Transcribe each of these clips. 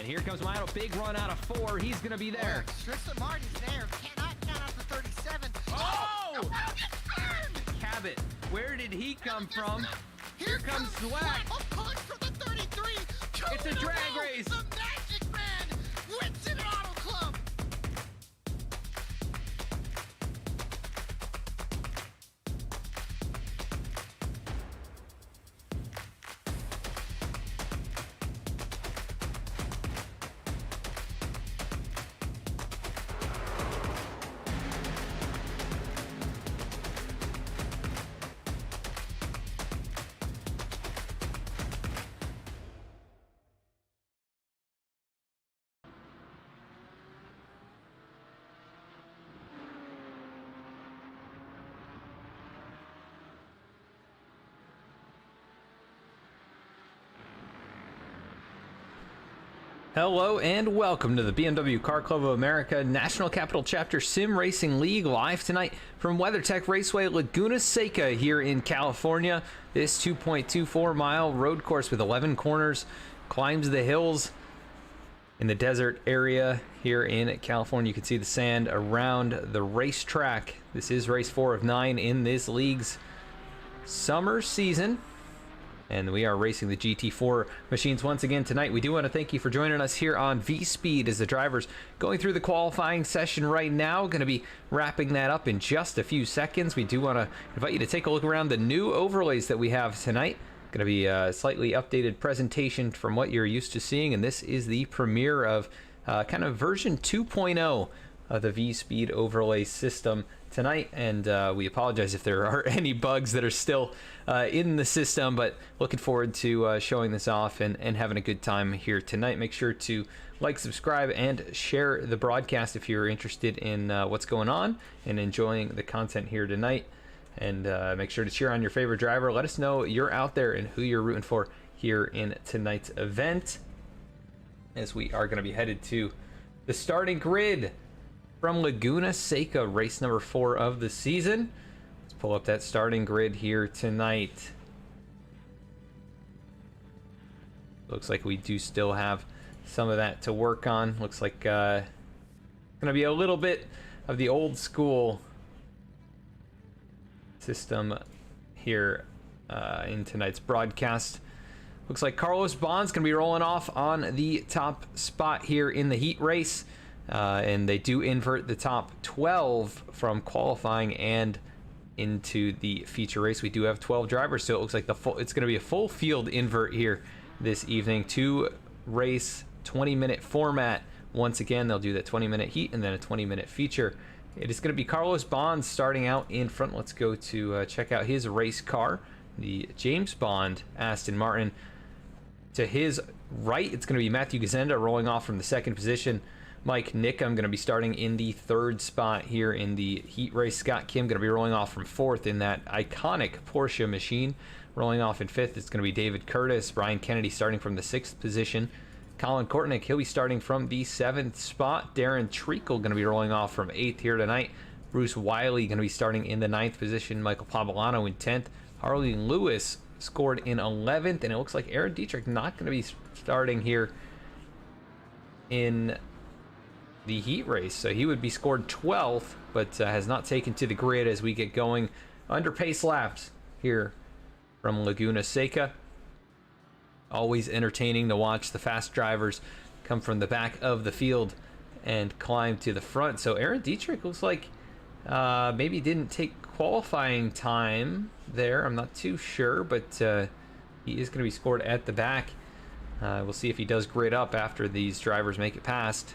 And here comes Milo, big run out of 4. He's going to be there. Tristan Martin's there. Cannot count out the 37. Oh! Burned! Cabot, where did he come from? Here comes Swag. Pulling from the 33. It's a drag race. The Magic Man wins it Auto Club. Hello and welcome to the BMW Car Club of America National Capital Chapter Sim Racing League, live tonight from WeatherTech Raceway, Laguna Seca here in California. This 2.24 mile road course with 11 corners climbs the hills in the desert area here in California. You can see the sand around the racetrack. This is race 4 of 9 in this league's summer season. And we are racing the GT4 machines once again tonight. We do want to thank you for joining us here on V-Speed as the drivers going through the qualifying session right now. Going to be wrapping that up in just a few seconds. We do want to invite you to take a look around the new overlays that we have tonight. Going to be a slightly updated presentation from what you're used to seeing. And this is the premiere of kind of version 2.0 of the V-Speed overlay system tonight, and we apologize if there are any bugs that are still in the system, but looking forward to showing this off and having a good time here tonight. Make sure to like, subscribe, and share the broadcast if you're interested in what's going on and enjoying the content here tonight. And make sure to cheer on your favorite driver. Let us know you're out there and who you're rooting for here in tonight's event, as we are going to be headed to the starting grid from Laguna Seca, race number 4 of the season. Let's pull up that starting grid here tonight. Looks like we do still have some of that to work on. Looks like going to be a little bit of the old school system here in tonight's broadcast. Looks like Carlos Bond's going to be rolling off on the top spot here in the heat race. And they do invert the top 12 from qualifying and into the feature race. We do have 12 drivers, so it looks like it's going to be a full field invert here this evening. 2-race 20-minute format. Once again, they'll do that 20-minute heat and then a 20-minute feature. It is going to be Carlos Bond starting out in front. Let's go to check out his race car, the James Bond Aston Martin. To his right, it's going to be Matthew Gazenda rolling off from the 2nd position. Mike Nickham going to be starting in the 3rd spot here in the heat race. Scott Kim going to be rolling off from 4th in that iconic Porsche machine. Rolling off in 5th, it's going to be David Curtis. Brian Kennedy starting from the 6th position. Colin Kortnick, he'll be starting from the 7th spot. Darren Treacle going to be rolling off from 8th here tonight. Bruce Wiley going to be starting in the 9th position. Michael Pavolano in 10th. Harley Lewis scored in 11th. And it looks like Aaron Dietrich not going to be starting here in the heat race, so he would be scored 12th, but has not taken to the grid as we get going under pace laps here from Laguna Seca. Always entertaining to watch the fast drivers come from the back of the field and climb to the front. So Aaron Dietrich looks like maybe didn't take qualifying time there. I'm not too sure, but he is going to be scored at the back. We'll see if he does grid up after these drivers make it past.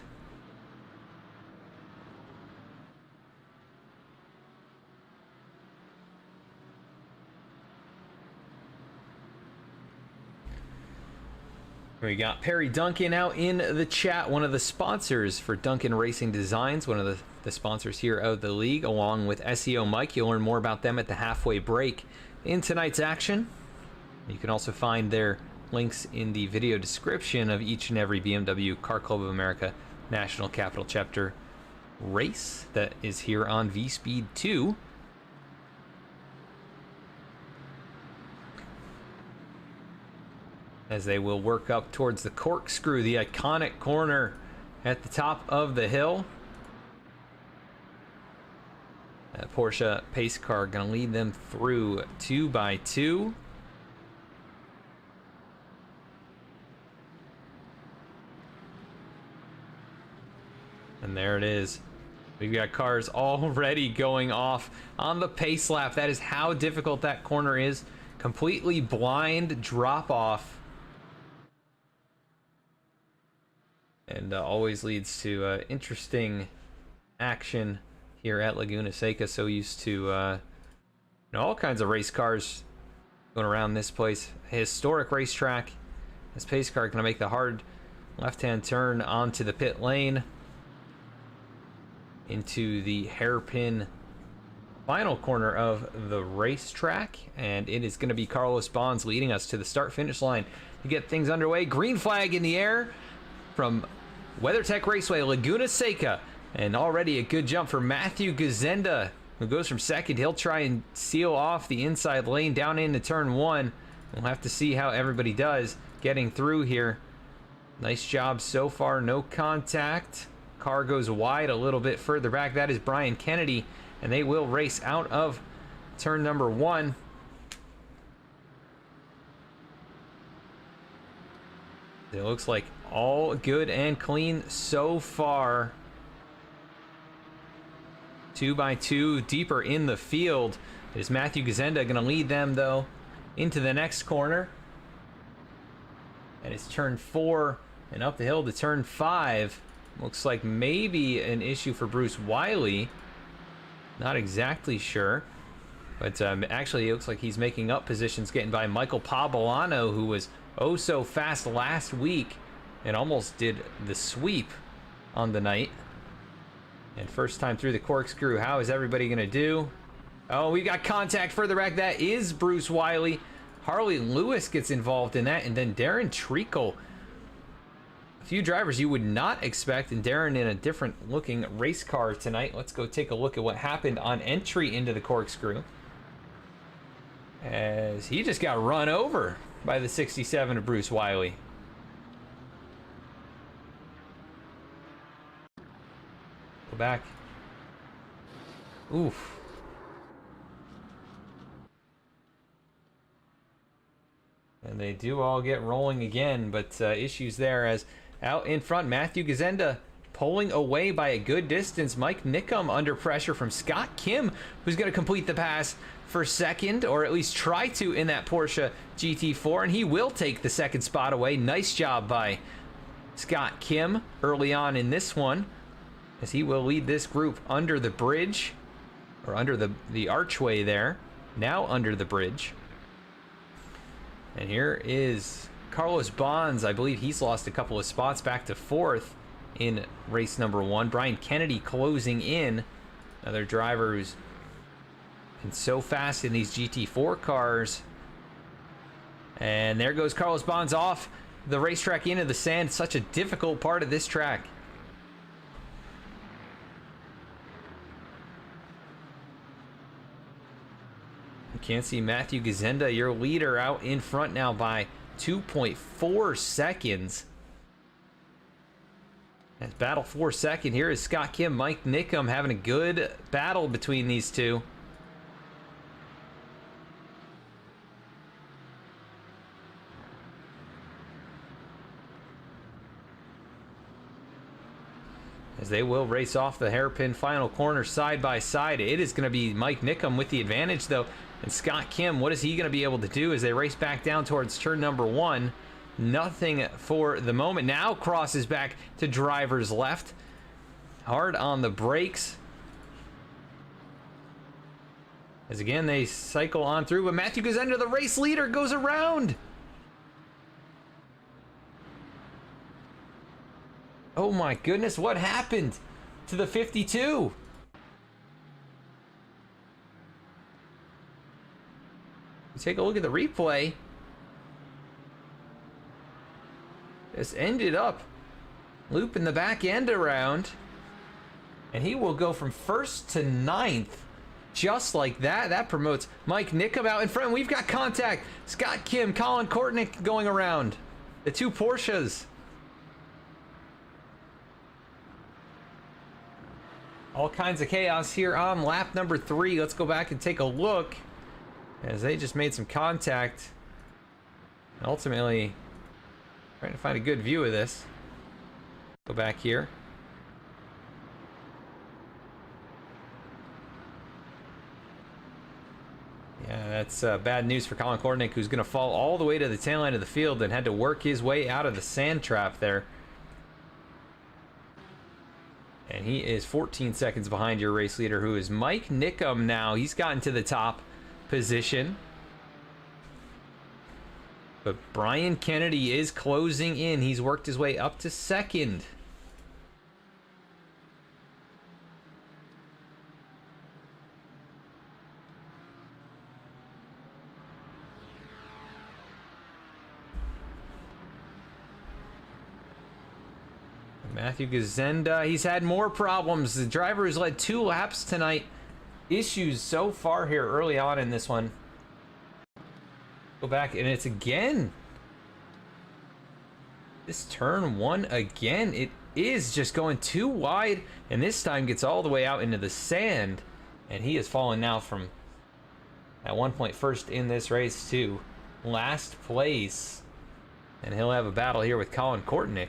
We got Perry Duncan out in the chat, one of the sponsors for Duncan Racing Designs, one of the sponsors here of the league, along with SEOMike. You'll learn more about them at the halfway break in tonight's action. You can also find their links in the video description of each and every BMW Car Club of America National Capital Chapter race that is here on V-Speed 2. as they will work up towards the corkscrew, the iconic corner at the top of the hill. That Porsche pace car going to lead them through 2x2. And there it is. We've got cars already going off on the pace lap. That is how difficult that corner is. Completely blind drop off. And always leads to interesting action here at Laguna Seca. So used to all kinds of race cars going around this place. Historic racetrack. This pace car going to make the hard left-hand turn onto the pit lane into the hairpin final corner of the racetrack, and it is going to be Carlos Bonds leading us to the start-finish line to get things underway. Green flag in the air from WeatherTech Raceway, Laguna Seca, and already a good jump for Matthew Gazenda, who goes from second. He'll try and seal off the inside lane down into turn one. We'll have to see how everybody does getting through here. Nice job so far, no contact. Car goes wide a little bit further back. That is Brian Kennedy, and they will race out of turn number one. It looks like all good and clean so far. 2x2 deeper in the field. It is Matthew Gazenda going to lead them, though, into the next corner. And it's turn 4 and up the hill to turn 5. Looks like maybe an issue for Bruce Wiley. Not exactly sure. But actually, it looks like he's making up positions, getting by Michael Pabolano, who was oh so fast last week and almost did the sweep on the night. And first time through the corkscrew, how is everybody going to do? Oh, we got contact further back. That is Bruce Wiley. Harley Lewis gets involved in that, and then Darren Treacle. A few drivers you would not expect, and Darren in a different looking race car tonight. Let's go take a look at what happened on entry into the corkscrew, as he just got run over by the 67 of Bruce Wiley. Go back. Oof. And they do all get rolling again, but issues there as out in front, Matthew Gazenda pulling away by a good distance. Mike Nickum under pressure from Scott Kim, who's going to complete the pass for second, or at least try to, in that Porsche GT4, and he will take the second spot away. Nice job by Scott Kim early on in this one, as he will lead this group under the bridge, or under the archway there, now under the bridge. And here is Carlos Bonds. I believe he's lost a couple of spots back to fourth in race number one. Brian Kennedy closing in, another driver who's been so fast in these GT4 cars. And there goes Carlos Bonds off the racetrack into the sand. Such a difficult part of this track. You can't see Matthew Gazenda, your leader, out in front now by 2.4 seconds. As battle for second, here is Scott Kim, Mike Nickum having a good battle between these two. As they will race off the hairpin final corner side by side. It is going to be Mike Nickum with the advantage, though. And Scott Kim, what is he going to be able to do as they race back down towards turn number one? Nothing for the moment. Now crosses back to driver's left. Hard on the brakes. As again, they cycle on through, but Matthew Gazenda, the race leader, goes around. Oh my goodness, what happened to the 52? Take a look at the replay. This ended up looping the back end around, and he will go from first to ninth just like that. That promotes Mike Nickham out in front. We've got contact. Scott Kim, Colin Kortnick going around. The two Porsches. All kinds of chaos here on lap number 3. Let's go back and take a look as they just made some contact. Ultimately, trying to find a good view of this. Go back here. Yeah, that's bad news for Colin Kortnick, who's going to fall all the way to the tail end of the field and had to work his way out of the sand trap there. And he is 14 seconds behind your race leader, who is Mike Nickham now. He's gotten to the top position. But Brian Kennedy is closing in. He's worked his way up to second. Matthew Gazenda, he's had more problems. The driver has led 2 laps tonight. Issues so far here early on in this one. Go back, and it's again. This turn 1 again. It is just going too wide, and this time gets all the way out into the sand. And he has fallen now from, at one point, first in this race to last place. And he'll have a battle here with Colin Kortnick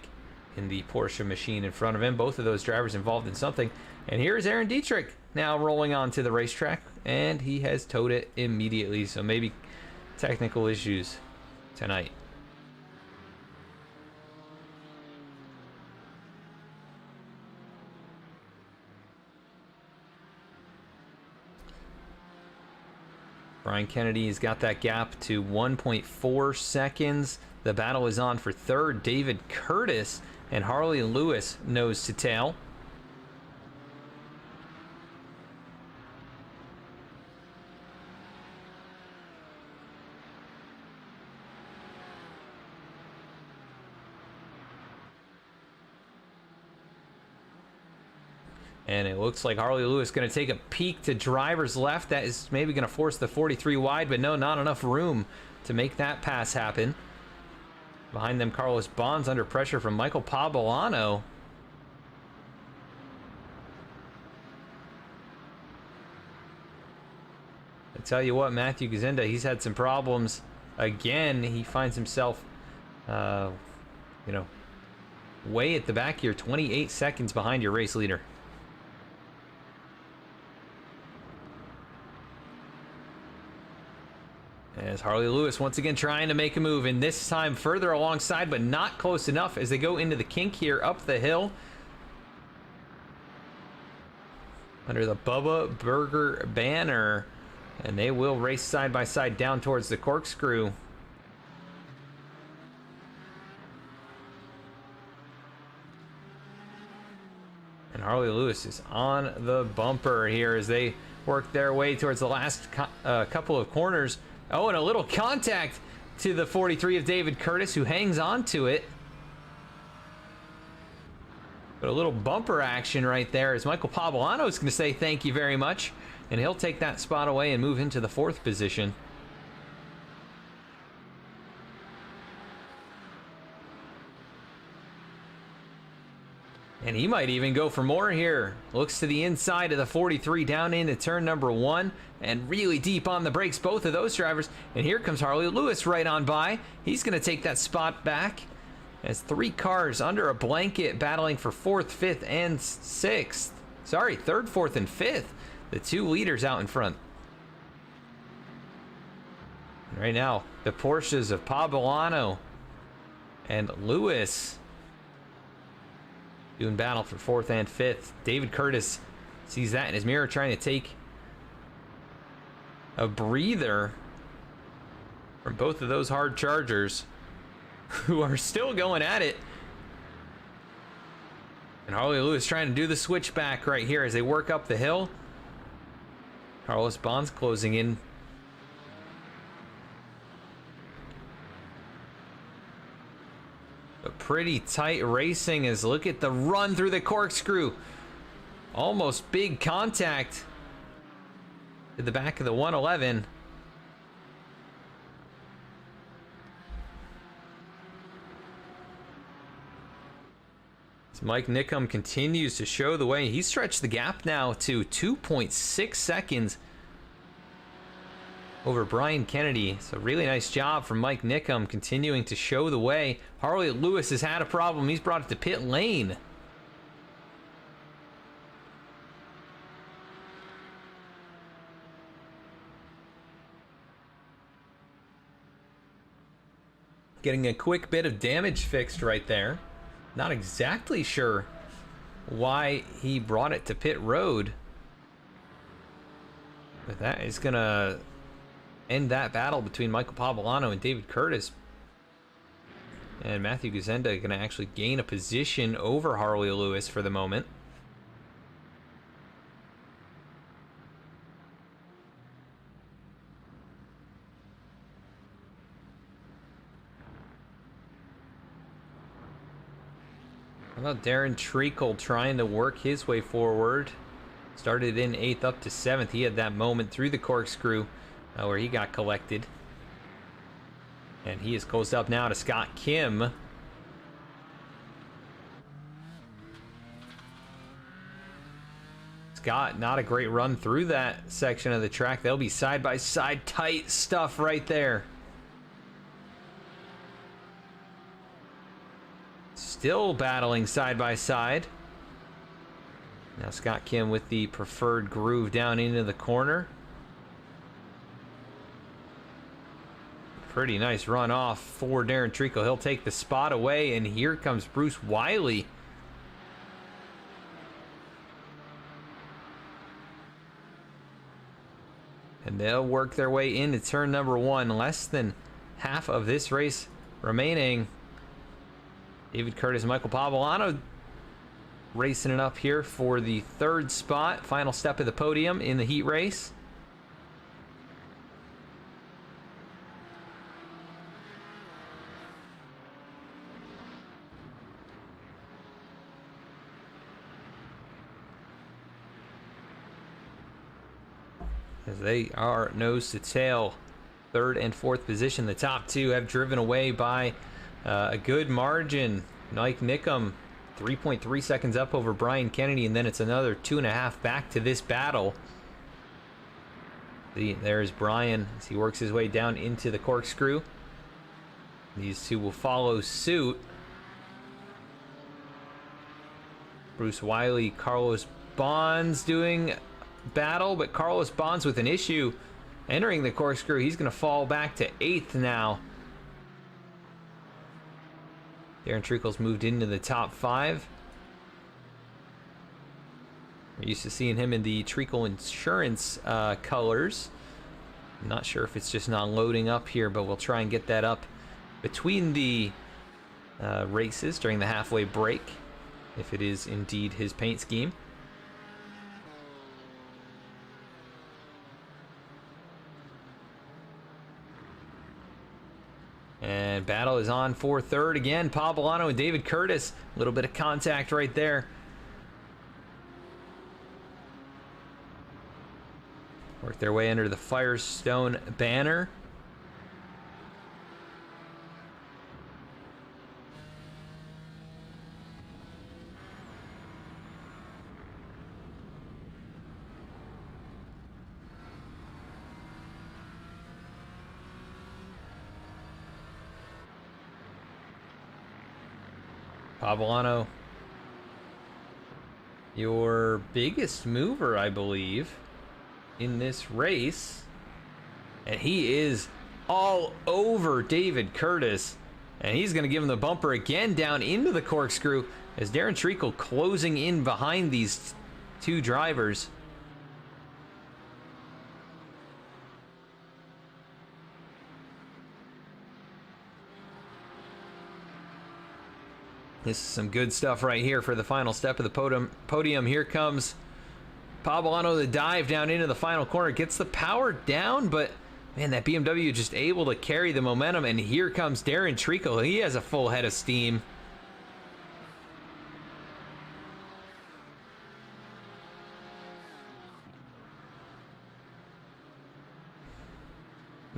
in the Porsche machine in front of him. Both of those drivers involved in something. And here's Aaron Dietrich now rolling onto the racetrack, and he has towed it immediately. So maybe technical issues tonight. Brian Kennedy has got that gap to 1.4 seconds. The battle is on for third. David Curtis and Harley Lewis nose to tail. And it looks like Harley Lewis going to take a peek to driver's left. That is maybe going to force the 43 wide, but no, not enough room to make that pass happen. Behind them, Carlos Bonds under pressure from Michael Pabolano. I tell you what, Matthew Gazenda, he's had some problems again. He finds himself, way at the back here, 28 seconds behind your race leader. As Harley Lewis once again trying to make a move, and this time further alongside, but not close enough as they go into the kink here up the hill. Under the Bubba Burger banner, and they will race side by side down towards the corkscrew. And Harley Lewis is on the bumper here as they work their way towards the last couple of corners. Oh, and a little contact to the 43 of David Curtis, who hangs on to it. But a little bumper action right there as Michael Pabolano is going to say thank you very much. And he'll take that spot away and move into the 4th position. And he might even go for more here. Looks to the inside of the 43 down into turn number 1 and really deep on the brakes, both of those drivers. And here comes Harley Lewis right on by. He's going to take that spot back as 3 cars under a blanket battling for 4th, 5th, and 6th. Sorry, 3rd, 4th, and 5th. The 2 leaders out in front. And right now, the Porsches of Pabolano and Lewis doing battle for 4th and 5th. David Curtis sees that in his mirror, trying to take a breather from both of those hard chargers who are still going at it. And Harley Lewis trying to do the switchback right here as they work up the hill. Carlos Bonds closing in. But pretty tight racing as look at the run through the corkscrew. Almost big contact. to the back of the 111. As Mike Nickum continues to show the way. He stretched the gap now to 2.6 seconds over Brian Kennedy. So really nice job from Mike Nickum continuing to show the way. Harley Lewis has had a problem. He's brought it to pit lane. Getting a quick bit of damage fixed right there. Not exactly sure why he brought it to pit road. But that is going to end that battle between Michael Pavolano and David Curtis. And Matthew Gazenda going to actually gain a position over Harley Lewis for the moment. How about Darren Treacle trying to work his way forward? Started in 8th up to 7th. He had that moment through the corkscrew where he got collected. And he is closed up now to Scott Kim. Scott, not a great run through that section of the track. They'll be side by side. Tight stuff right there. Still battling side by side. Now Scott Kim with the preferred groove down into the corner. Pretty nice run off for Darren Treacle. He'll take the spot away, and here comes Bruce Wiley. And they'll work their way into turn number 1. Less than half of this race remaining. David Curtis and Michael Pavolano racing it up here for the 3rd spot. Final step of the podium in the heat race. As they are nose to tail, 3rd and 4th position. The top 2 have driven away by a good margin. Mike Nickum 3.3 seconds up over Brian Kennedy, and then it's another 2.5 back to this battle. There's Brian as he works his way down into the corkscrew. These two will follow suit. Bruce Wiley, Carlos Bonds doing battle, but Carlos Bonds with an issue entering the corkscrew. He's going to fall back to 8th now. Darren Treacle's moved into the top 5. We're used to seeing him in the Treacle Insurance colors. I'm not sure if it's just not loading up here, but we'll try and get that up between the races during the halfway break, if it is indeed his paint scheme. And battle is on for 3rd again. Pavolano and David Curtis. A little bit of contact right there. Work their way under the Firestone banner. Pavolano, your biggest mover, I believe, in this race. And he is all over David Curtis. And he's going to give him the bumper again down into the corkscrew as Darren Treacle closing in behind these 2 drivers. This is some good stuff right here for the final step of the podium. Here comes Pavolano, the dive down into the final corner. Gets the power down, but man, that BMW just able to carry the momentum. And here comes Darren Treacle. He has a full head of steam.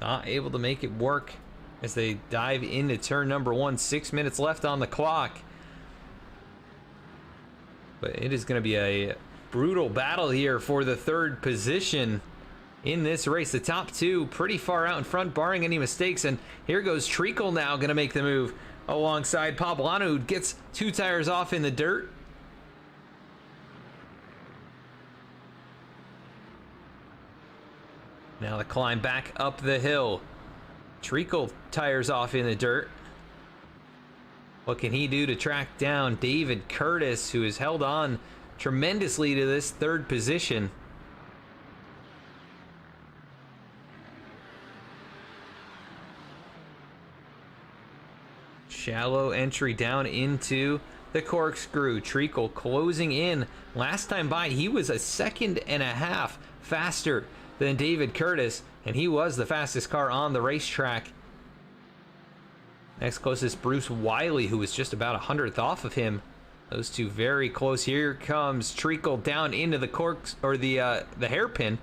not able to make it work as they dive into turn number 1. 6 minutes left on the clock. But it is going to be a brutal battle here for the 3rd position in this race. The top 2 pretty far out in front, barring any mistakes. And here goes Treacle now, going to make the move alongside Poblano, who gets 2 tires off in the dirt. Now the climb back up the hill. Treacle tires off in the dirt. What can he do to track down David Curtis, who has held on tremendously to this 3rd position? Shallow entry down into the corkscrew. Treacle closing in. Last time by, he was a 1.5 seconds faster than David Curtis, and he was the fastest car on the racetrack. Next closest, Bruce Wiley, who was just about 100th off of him. Those two very close. Here comes Treacle down into the corks, or the hairpin.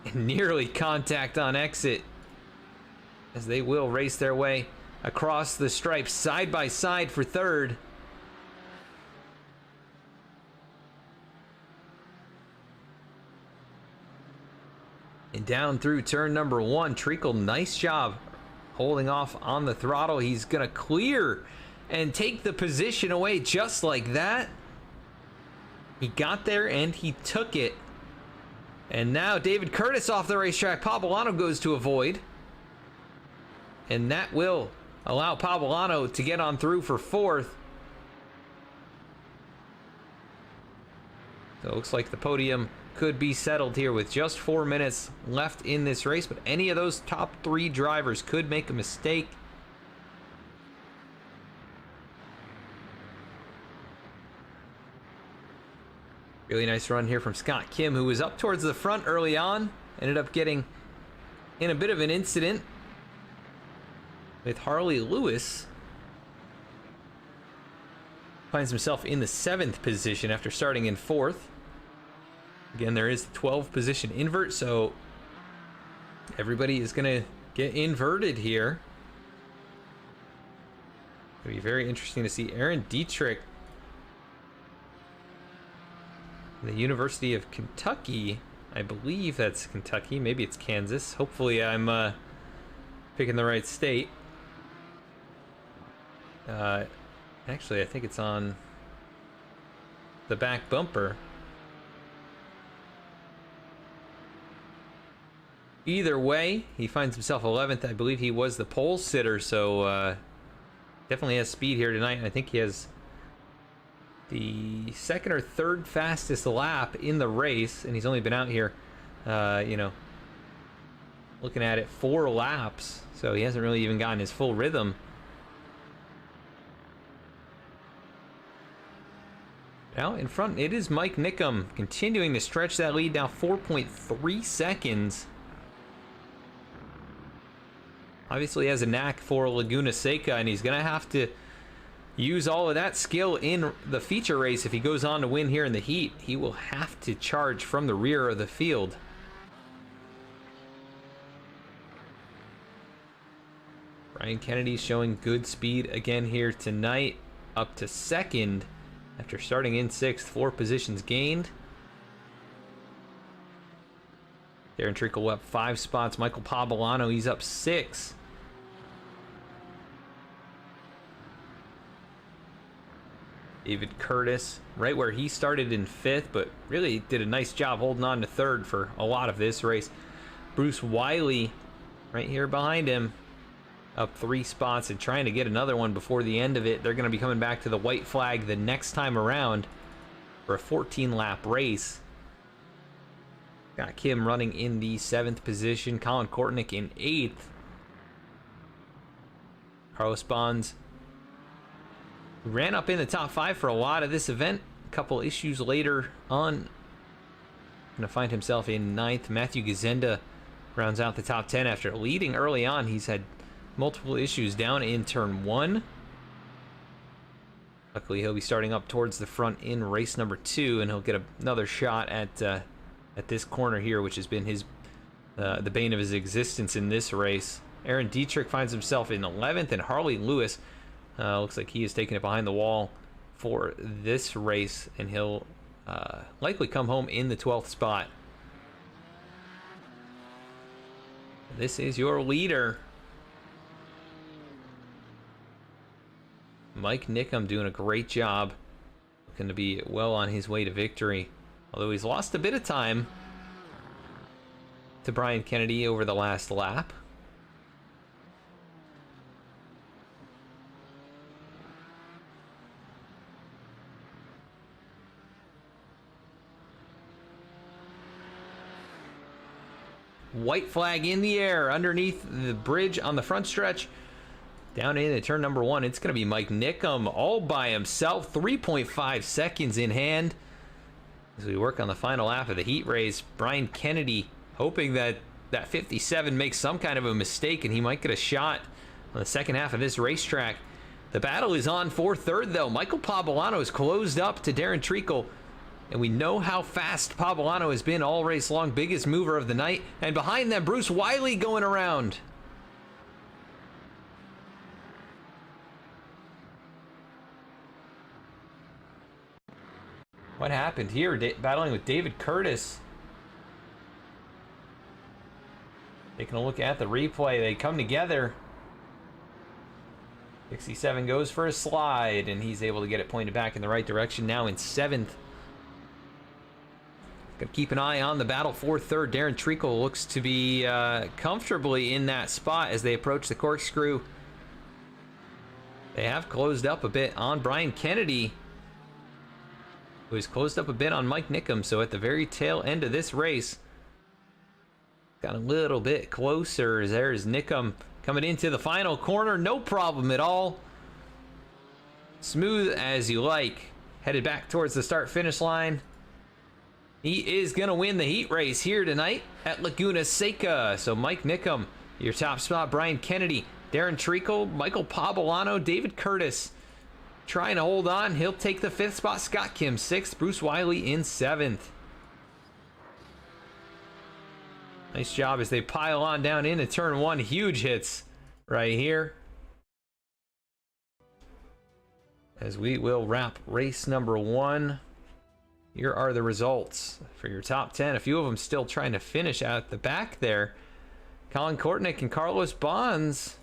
And nearly contact on exit, as they will race their way across the stripes side by side for 3rd. And down through turn number 1, Treacle, nice job holding off on the throttle. He's gonna clear and take the position away just like that. He got there and he took it. And now David Curtis off the racetrack. Poblano goes to avoid. And that will allow Poblano to get on through for 4th. So it looks like the podium could be settled here with just 4 minutes left in this race, but any of those top 3 drivers could make a mistake. Really nice run here from Scott Kim, who was up towards the front early on. Ended up getting in a bit of an incident with Harley Lewis. Finds himself in the 7th position after starting in 4th. Again, there is 12 position invert, so everybody is going to get inverted here. It'll be very interesting to see Aaron Dietrich, the University of Kentucky. I believe that's Kentucky. Maybe it's Kansas. Hopefully I'm picking the right state. Actually, I think it's on the back bumper. Either way, he finds himself 11th. I believe he was the pole sitter, so definitely has speed here tonight. I think he has the 2nd or 3rd fastest lap in the race, and he's only been out here, looking at it, 4 laps, so he hasn't really even gotten his full rhythm. Now in front, it is Mike Nickum continuing to stretch that lead, now 4.3 seconds. Obviously has a knack for Laguna Seca, and he's going to have to use all of that skill in the feature race if he goes on to win here in the heat. He will have to charge from the rear of the field. Ryan Kennedy showing good speed again here tonight, up to 2nd after starting in 6th, 4 positions gained. Darren Treacle up 5 spots. Michael Poblano, he's up 6. David Curtis, right where he started in 5th, but really did a nice job holding on to 3rd for a lot of this race. Bruce Wiley, right here behind him, up 3 spots and trying to get another one before the end of it. They're going to be coming back to the white flag the next time around for a 14-lap race. Got Kim running in the 7th position. Colin Kortnick in 8th. Carlos Bonds ran up in the top 5 for a lot of this event. A couple issues later on. Going to find himself in 9th. Matthew Gazenda rounds out the top 10 after leading early on. He's had multiple issues down in turn 1. Luckily, he'll be starting up towards the front in race number 2, and he'll get another shot at this corner here, which has been his the bane of his existence in this race. Aaron Dietrich finds himself in 11th, and Harley Lewis looks like he is taking it behind the wall for this race, and he'll likely come home in the 12th spot. This is your leader. Mike Nickum doing a great job. Looking to be well on his way to victory. Although he's lost a bit of time to Brian Kennedy over the last lap. White flag in the air underneath the bridge on the front stretch. Down into turn number 1, it's going to be Mike Nickum all by himself. 3.5 seconds in hand as we work on the final lap of the heat race. Brian Kennedy hoping that that 57 makes some kind of a mistake and he might get a shot on the second half of this racetrack. The battle is on for third, though. Michael Pavolano is closed up to Darren Treacle. And we know how fast Pavolano has been all race long. Biggest mover of the night. And behind them, Bruce Wiley going around. What happened here? Battling with David Curtis. Taking a look at the replay. They come together. 67 goes for a slide, and he's able to get it pointed back in the right direction. Now in 7th. Gonna keep an eye on the battle for third. Darren Treacle looks to be comfortably in that spot as they approach the corkscrew. They have closed up a bit on Brian Kennedy, who has closed up a bit on Mike Nickum. So at the very tail end of this race, got a little bit closer. There's Nickum coming into the final corner. No problem at all. Smooth as you like. Headed back towards the start-finish line. He is going to win the heat race here tonight at Laguna Seca. So Mike Nickum, your top spot. Brian Kennedy, Darren Treacle, Michael Pavolano, David Curtis trying to hold on. He'll take the 5th spot. Scott Kim 6th. Bruce Wiley in 7th. Nice job as they pile on down into turn 1. Huge hits right here. As we will wrap race number 1. Here are the results for your top 10. A few of them still trying to finish out the back there. Colin Kortnick and Carlos Bonds.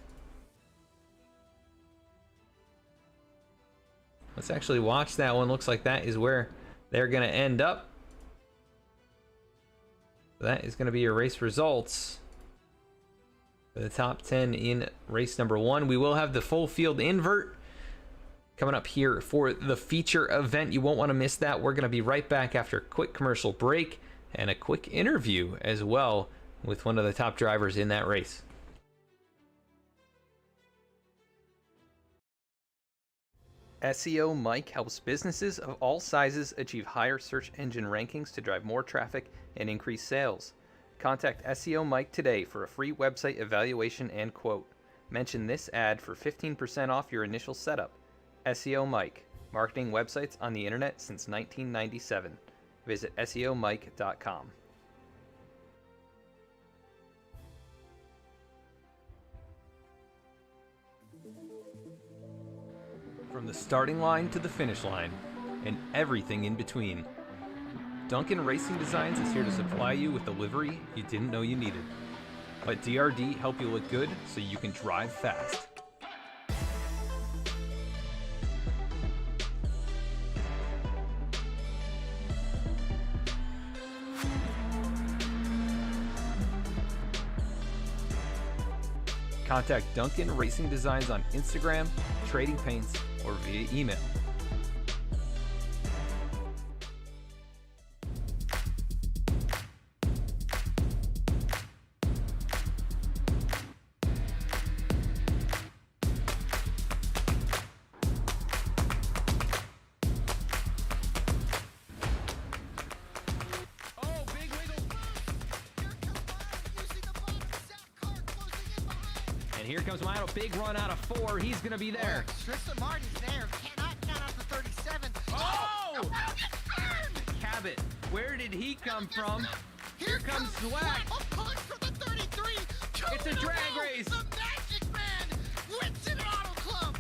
Let's actually watch that one. Looks like that is where they're going to end up. That is going to be your race results for the top 10 in race number 1. We will have the full field invert coming up here for the feature event. You won't want to miss that. We're going to be right back after a quick commercial break and a quick interview as well with one of the top drivers in that race. SEOMike helps businesses of all sizes achieve higher search engine rankings to drive more traffic and increase sales. Contact SEOMike today for a free website evaluation and quote. Mention this ad for 15% off your initial setup. SEOMike, marketing websites on the internet since 1997. Visit SEOMike.com. From the starting line to the finish line, and everything in between, Duncan Racing Designs is here to supply you with the livery you didn't know you needed. Let DRD help you look good so you can drive fast. Contact Duncan Racing Designs on Instagram, trading paints, or via email. And here comes Milo, big run out of 4. He's going to be there. Tristan Martin's there. Cannot count out the 37. Oh! Cabot, where did he come from? Here comes comes Swag. A push for the 33. It's a drag race. The Magic Man wins an Auto Club.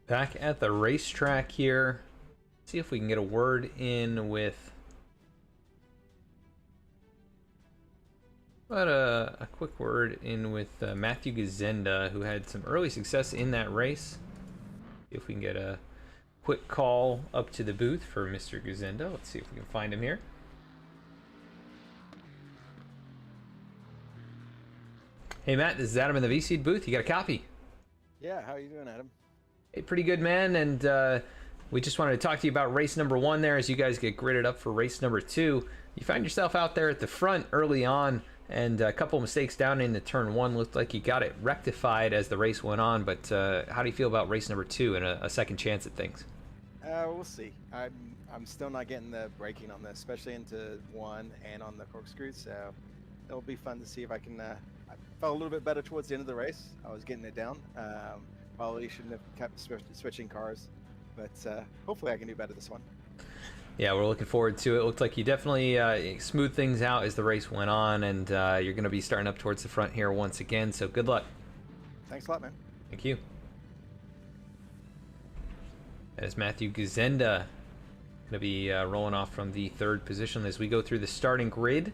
Back at the racetrack here. See if we can get a word in with a quick word in with Matthew Gazenda, who had some early success in that race. See if we can get a quick call up to the booth for Mr. Gazenda. Let's see if we can find him here. Hey Matt, this is Adam in the VC booth. You got a copy? Yeah, how are you doing, Adam? Hey, pretty good, man. And we just wanted to talk to you about race number 1 there as you guys get gridded up for race number 2. You found yourself out there at the front early on, and a couple mistakes down into turn 1. Looked like you got it rectified as the race went on, but how do you feel about race number 2 and a second chance at things? We'll see. I'm still not getting the braking on this, especially into 1 and on the corkscrew, so it'll be fun to see if I can... I felt a little bit better towards the end of the race. I was getting it down. Probably shouldn't have kept switching cars, but hopefully I can do better this one. Yeah, we're looking forward to it. It looked like you definitely smoothed things out as the race went on, and you're going to be starting up towards the front here once again, so good luck. Thanks a lot, man. Thank you. That is Matthew Gazenda going to be rolling off from the 3rd position as we go through the starting grid.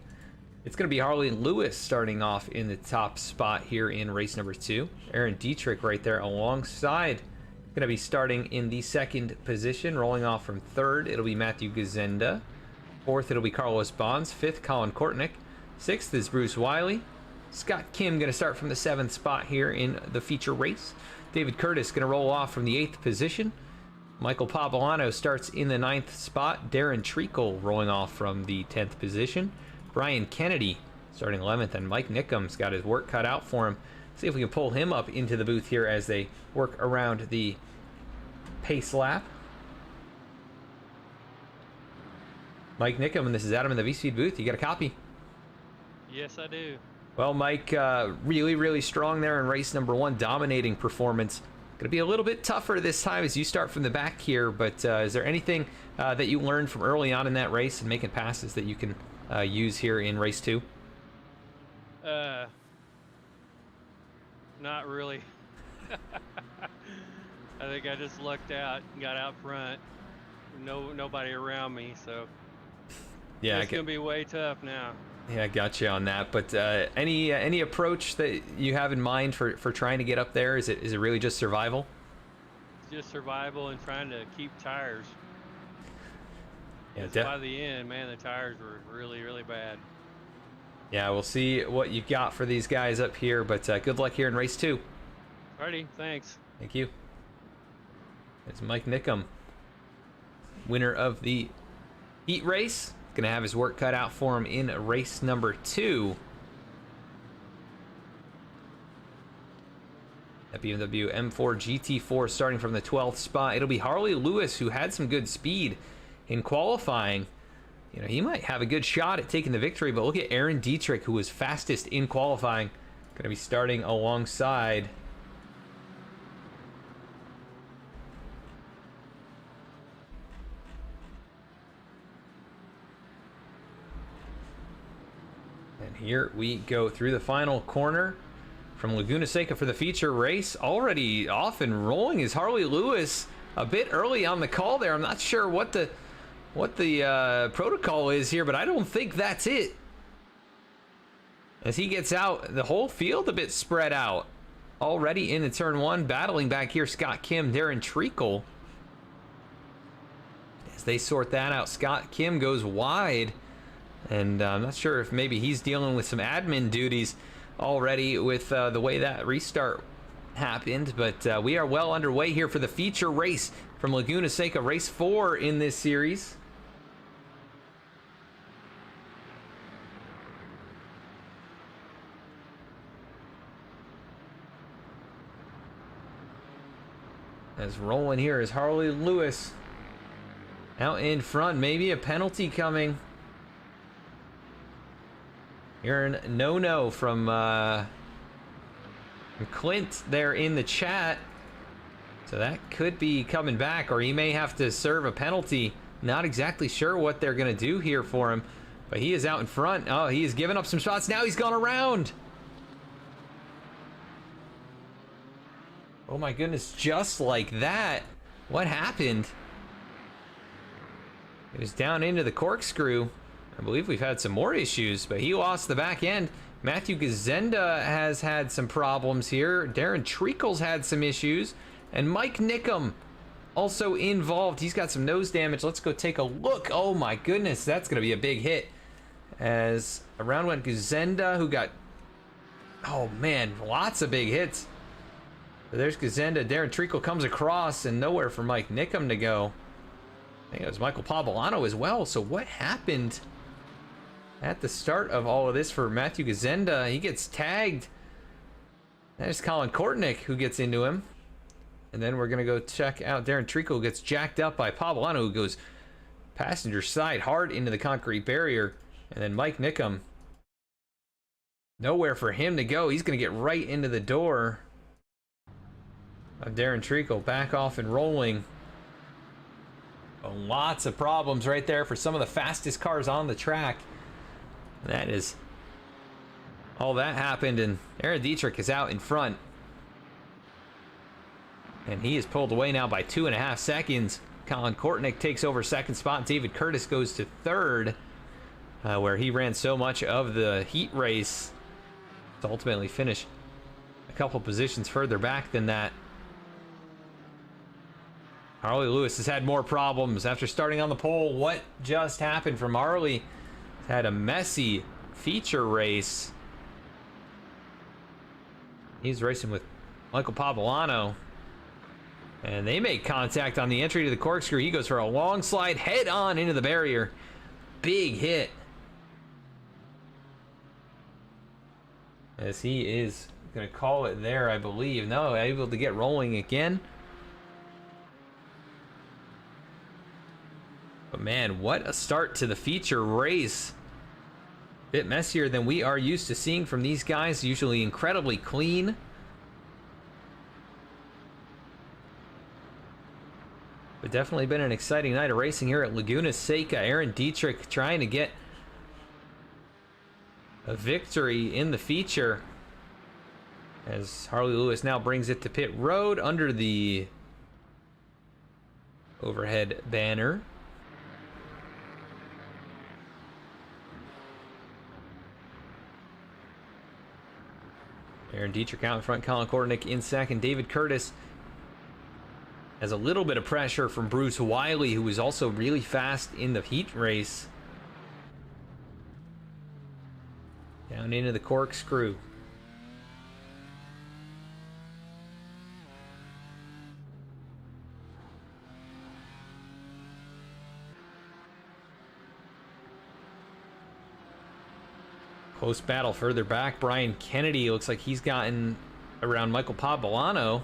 It's going to be Harley Lewis starting off in the top spot here in race number 2. Aaron Dietrich right there alongside. Going to be starting in the 2nd position, rolling off from 3rd. It'll be Matthew Gazenda. 4th, it'll be Carlos Bonds. 5th, Colin Kortnick. 6th is Bruce Wiley. Scott Kim going to start from the 7th spot here in the feature race. David Curtis going to roll off from the 8th position. Michael Pavolano starts in the 9th spot. Darren Treacle rolling off from the 10th position. Brian Kennedy starting 11th, and Mike Nickham's got his work cut out for him. See if we can pull him up into the booth here as they work around the pace lap. Mike Nickham, and this is Adam in the VC booth. You got a copy? Yes, I do. Well, Mike, really strong there in race number 1, dominating performance. Going to be a little bit tougher this time as you start from the back here, but is there anything that you learned from early on in that race and making passes that you can use here in race 2? Not really. I think I just lucked out and got out front. Nobody around me, so yeah, it's gonna be way tough now. Yeah, I got you on that. But any approach that you have in mind for trying to get up there? Is it really just survival? It's just survival and trying to keep tires. Yeah, By the end, man, the tires were really bad. Yeah, we'll see what you got for these guys up here, but good luck here in race 2. Alrighty, thanks. Thank you. It's Mike Nickham, winner of the heat race. Going to have his work cut out for him in race number 2. That BMW M4 GT4 starting from the 12th spot. It'll be Harley Lewis, who had some good speed in qualifying. You know, he might have a good shot at taking the victory, but look at Aaron Dietrich, who was fastest in qualifying. Going to be starting alongside and here we go through the final corner from Laguna Seca for the feature race. Already off and rolling is Harley Lewis. A bit early on the call there. I'm not sure what the protocol is here, but I don't think that's it. As he gets out, the whole field a bit spread out. Already into turn 1, battling back here, Scott Kim, Darren Treacle. As they sort that out, Scott Kim goes wide. And I'm not sure if maybe he's dealing with some admin duties already with the way that restart happened, but we are well underway here for the feature race from Laguna Seca, race 4 in this series. As rolling here is Harley Lewis out in front. Maybe a penalty coming. Hearing no from Clint there in the chat. So that could be coming back, or he may have to serve a penalty. Not exactly sure what they're going to do here for him, but he is out in front. Oh, he is giving up some shots. Now he's gone around. Oh my goodness, just like that. What happened? It was down into the corkscrew. I believe we've had some more issues, but he lost the back end. Matthew Gazenda has had some problems here. Darren Treacle's had some issues. And Mike Nickham also involved. He's got some nose damage. Let's go take a look. Oh my goodness, that's going to be a big hit. As around went Gazenda, who got, oh man, lots of big hits. There's Gazenda. Darren Treacle comes across, and nowhere for Mike Nickham to go. I think it was Michael Pavolano as well. So what happened at the start of all of this for Matthew Gazenda? He gets tagged. There's Colin Kortnick who gets into him. And then we're going to go check out Darren Treacle, who gets jacked up by Pavolano, who goes passenger side hard into the concrete barrier. And then Mike Nickham, nowhere for him to go. He's going to get right into the door of Darren Treacle, back off and rolling. Oh, lots of problems right there for some of the fastest cars on the track. And that is all that happened, and Aaron Dietrich is out in front. And he is pulled away now by 2.5 seconds. Colin Kortnick takes over second spot. David Curtis goes to third, where he ran so much of the heat race to ultimately finish a couple positions further back than that. Harley Lewis has had more problems after starting on the pole. What just happened from Harley? He's had a messy feature race. He's racing with Michael Pavolano. And they make contact on the entry to the corkscrew. He goes for a long slide head on into the barrier. Big hit. As he is going to call it there, I believe. No, able to get rolling again. But man, what a start to the feature race. Bit messier than we are used to seeing from these guys. Usually incredibly clean. But definitely been an exciting night of racing here at Laguna Seca. Aaron Dietrich trying to get a victory in the feature, as Harley Lewis now brings it to pit road under the overhead banner. Aaron Dietrich out in front, Colin Kortnick in second. David Curtis has a little bit of pressure from Bruce Wiley, who was also really fast in the heat race. Down into the corkscrew. Close battle further back. Brian Kennedy looks like he's gotten around Michael Pavolano.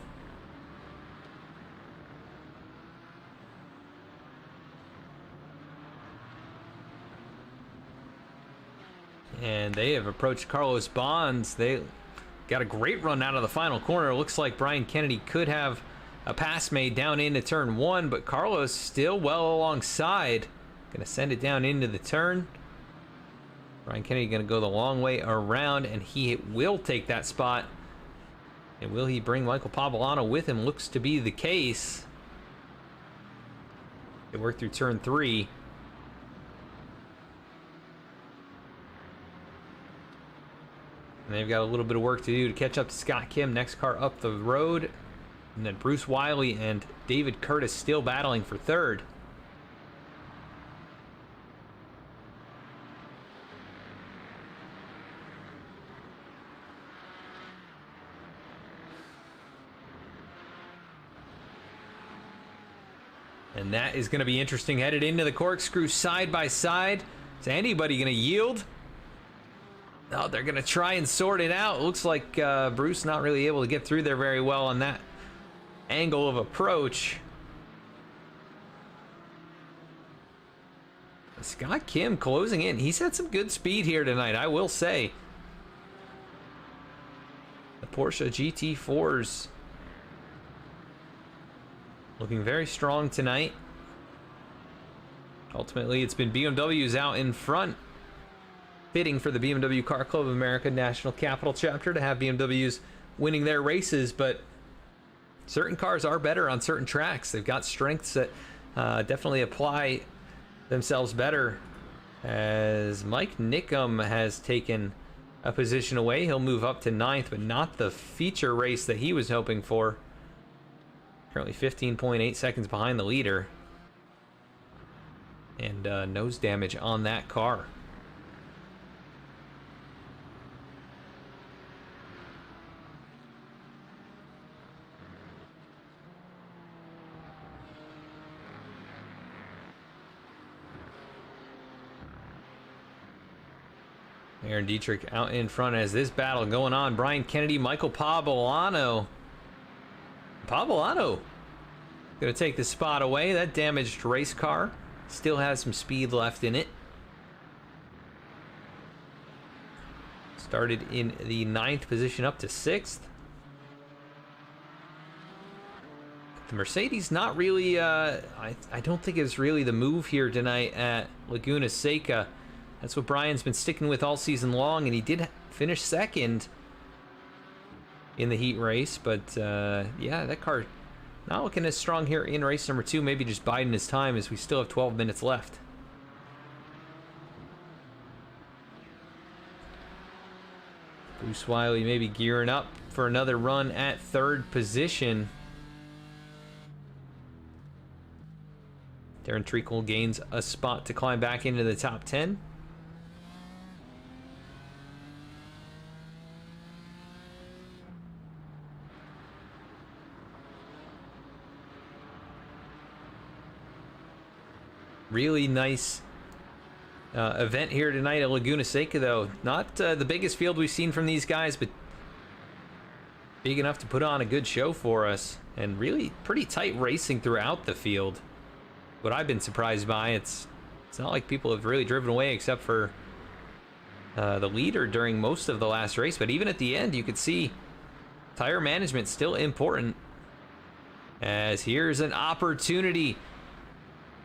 And they have approached Carlos Bonds. They got a great run out of the final corner. It looks like Brian Kennedy could have a pass made down into turn one, but Carlos still well alongside. Gonna send it down into the turn. Brian Kennedy gonna go the long way around, and he will take that spot. And will he bring Michael Pavolano with him? Looks to be the case. They work through turn three. And they've got a little bit of work to do to catch up to Scott Kim. Next car up the road. And then Bruce Wiley and David Curtis still battling for third. And that is going to be interesting. Headed into the corkscrew side by side. Is anybody going to yield? No, they're going to try and sort it out. Looks like Bruce not really able to get through there very well on that angle of approach. Scott Kim closing in. He's had some good speed here tonight, I will say. The Porsche GT4s looking very strong tonight. Ultimately, it's been BMWs out in front, bidding for the BMW Car Club of America National Capital Chapter to have BMWs winning their races, but certain cars are better on certain tracks. They've got strengths that definitely apply themselves better. As Mike Nickum has taken a position away, he'll move up to 9th, but not the feature race that he was hoping for. Currently 15.8 seconds behind the leader. And nose damage on that car. Aaron Dietrich out in front as this battle going on. Brian Kennedy, Michael Pavolano. Pavolano gonna take the spot away. That damaged race car still has some speed left in it. Started in the 9th position up to 6th. The Mercedes not really, I don't think it's really the move here tonight at Laguna Seca. That's what Brian's been sticking with all season long, and he did finish 2nd in the heat race, but yeah, that car not looking as strong here in race number 2. Maybe just biding his time as we still have 12 minutes left. Bruce Wiley maybe gearing up for another run at 3rd position. Darren Treacle gains a spot to climb back into the top 10. Really nice event here tonight at Laguna Seca, though. Not the biggest field we've seen from these guys, but big enough to put on a good show for us. And really pretty tight racing throughout the field. What I've been surprised by, it's not like people have really driven away except for the leader during most of the last race. But even at the end, you could see tire management still important. As here's an opportunity.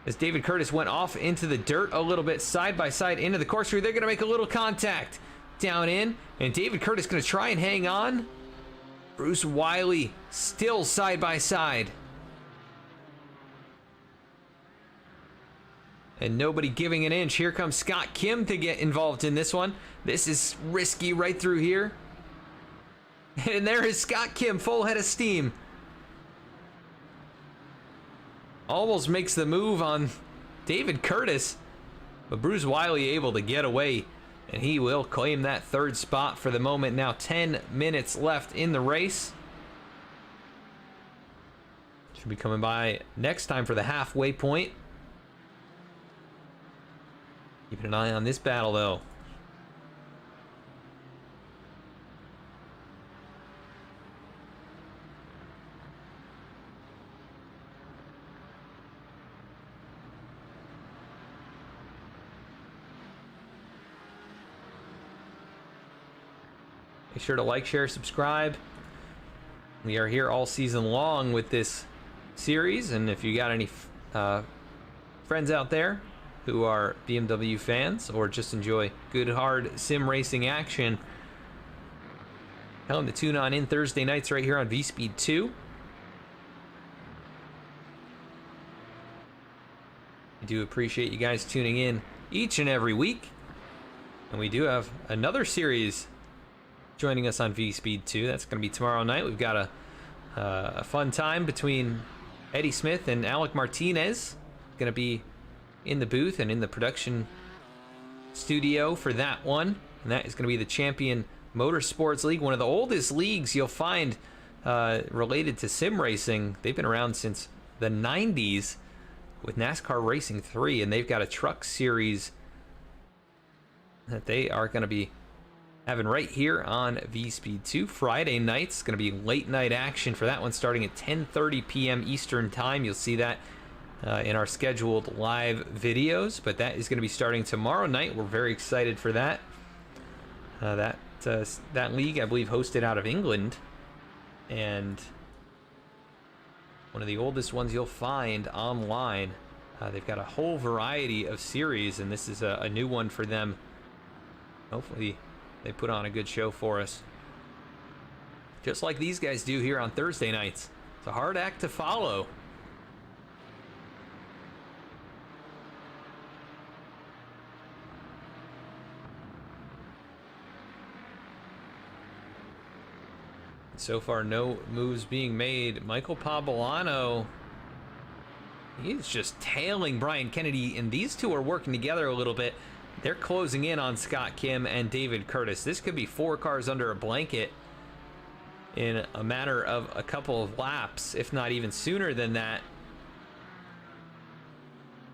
As David Curtis went off into the dirt a little bit, side by side into the corkscrew. They're going to make a little contact down in. And David Curtis going to try and hang on. Bruce Wiley still side by side. And nobody giving an inch. Here comes Scott Kim to get involved in this one. This is risky right through here. And there is Scott Kim, full head of steam. Almost makes the move on David Curtis, but Bruce Wiley able to get away, and he will claim that 3rd spot for the moment. Now 10 minutes left in the race. Should be coming by next time for the halfway point. Keeping an eye on this battle, though. Make sure to like, share, subscribe. We are here all season long with this series, and if you got any friends out there who are BMW fans or just enjoy good hard sim racing action, tell them to tune on in Thursday nights right here on VSpeed 2. I do appreciate you guys tuning in each and every week, and we do have another series joining us on VSpeed 2. That's going to be tomorrow night. We've got a fun time between Eddie Smith and Alec Martinez. Going to be in the booth and in the production studio for that one. And that is going to be the Champion Motorsports League, one of the oldest leagues you'll find related to sim racing. They've been around since the 90s. with NASCAR Racing 3, and they've got a truck series that they are going to be having right here on V-Speed 2. Friday night's going to be late night action for that one, starting at 10:30 p.m. Eastern Time. You'll see that in our scheduled live videos, but that is going to be starting tomorrow night. We're very excited for that. That league, I believe, hosted out of England, and one of the oldest ones you'll find online. They've got a whole variety of series, and this is a new one for them. Hopefully they put on a good show for us, just like these guys do here on Thursday nights. It's a hard act to follow. So far, no moves being made. Michael Pavolano, he's just tailing Brian Kennedy, and these two are working together a little bit. They're closing in on Scott Kim and David Curtis. This could be 4 cars under a blanket in a matter of a couple of laps, if not even sooner than that,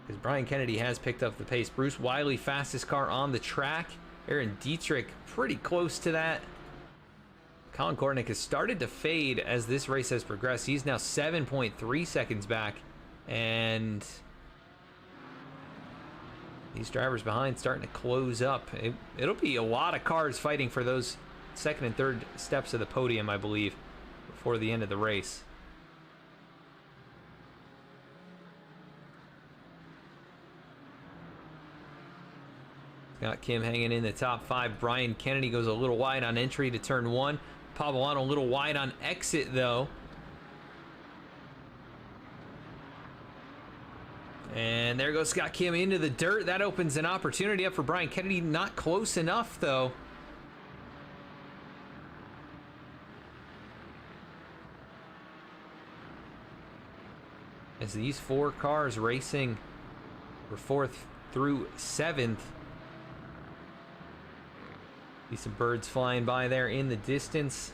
because Brian Kennedy has picked up the pace. Bruce Wiley, fastest car on the track. Aaron Dietrich, pretty close to that. Colin Kornick has started to fade as this race has progressed. He's now 7.3 seconds back, and these drivers behind starting to close up. It'll be a lot of cars fighting for those second and third steps of the podium, I believe, before the end of the race. Got Kim hanging in the top 5. Brian Kennedy goes a little wide on entry to turn 1. Pavolano a little wide on exit, though. And there goes Scott Kim into the dirt. That opens an opportunity up for Brian Kennedy. Not close enough, though. As these 4 cars racing for 4th through 7th. See some birds flying by there in the distance.